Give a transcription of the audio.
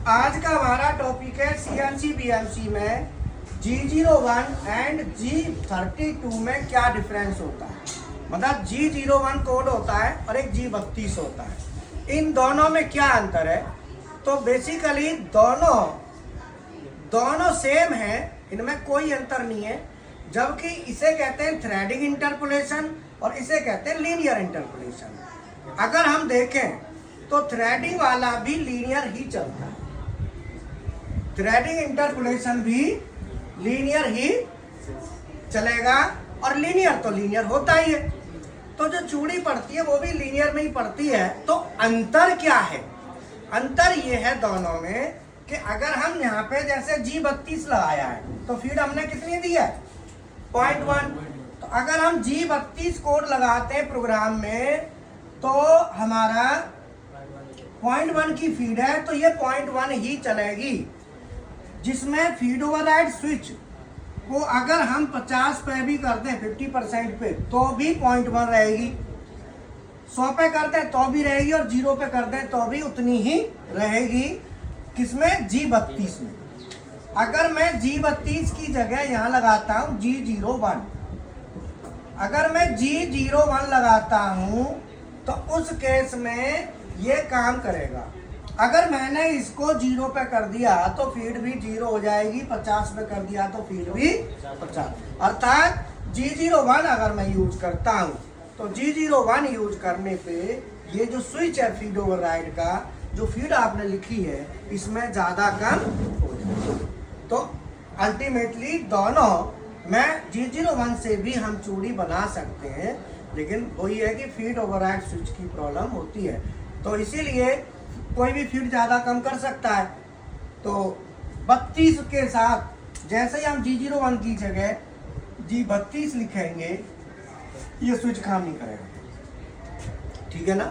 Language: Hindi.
आज का हमारा टॉपिक है सीएनसी बीएमसी में G01 एंड G32 में क्या डिफरेंस होता है। मतलब G01 कोड होता है और एक G32 होता है। इन दोनों में क्या अंतर है? तो बेसिकली दोनों सेम है, इनमें कोई अंतर नहीं है। जबकि इसे कहते हैं थ्रेडिंग इंटरपोलेशन और इसे कहते हैं लीनियर इंटरपोलेशन। अगर हम देखें तो थ्रेडिंग वाला भी लीनियर ही चलता है, थ्रेडिंग इंटरपोलेशन भी लीनियर ही चलेगा और लीनियर तो लीनियर होता ही है। तो जो चूड़ी पड़ती है वो भी लीनियर में ही पड़ती है। तो अंतर क्या है? अंतर ये है दोनों में कि अगर हम यहाँ पे जैसे G32 लगाया है तो फीड हमने कितनी दी है? 0.1। तो अगर हम G32 कोड लगाते हैं प्रोग्राम में तो हमारा 0.1 की फीड है, तो ये 0.1 ही चलेगी। जिसमें फीड ओवरराइड स्विच को अगर हम 50 पे भी करते हैं 50% पे तो भी 0.1 रहेगी, 100 पे करते हैं तो भी रहेगी और 0 पे करते हैं तो भी उतनी ही रहेगी। किसमें? G32 में। अगर मैं G32 की जगह यहाँ लगाता हूँ G01, अगर मैं G01 लगाता हूँ तो उस केस में ये काम करेगा। अगर मैंने इसको 0 पे कर दिया तो फीड भी 0 हो जाएगी, 50 पे कर दिया तो फीड भी 50। अर्थात G01 अगर मैं यूज करता हूँ तो G01 यूज करने पे ये जो स्विच है फीड ओवरराइड का, जो फीड आपने लिखी है इसमें ज़्यादा कम हो जाएगा। तो अल्टीमेटली दोनों में G01 से भी हम चूड़ी बना सकते हैं, लेकिन वही है कि फीड ओवरराइड स्विच की प्रॉब्लम होती है। तो इसीलिए कोई भी फीड ज़्यादा कम कर सकता है। तो 32 के साथ जैसे ही हम G01 की जगह G32 लिखेंगे ये स्विच काम नहीं करेगा। ठीक है ना?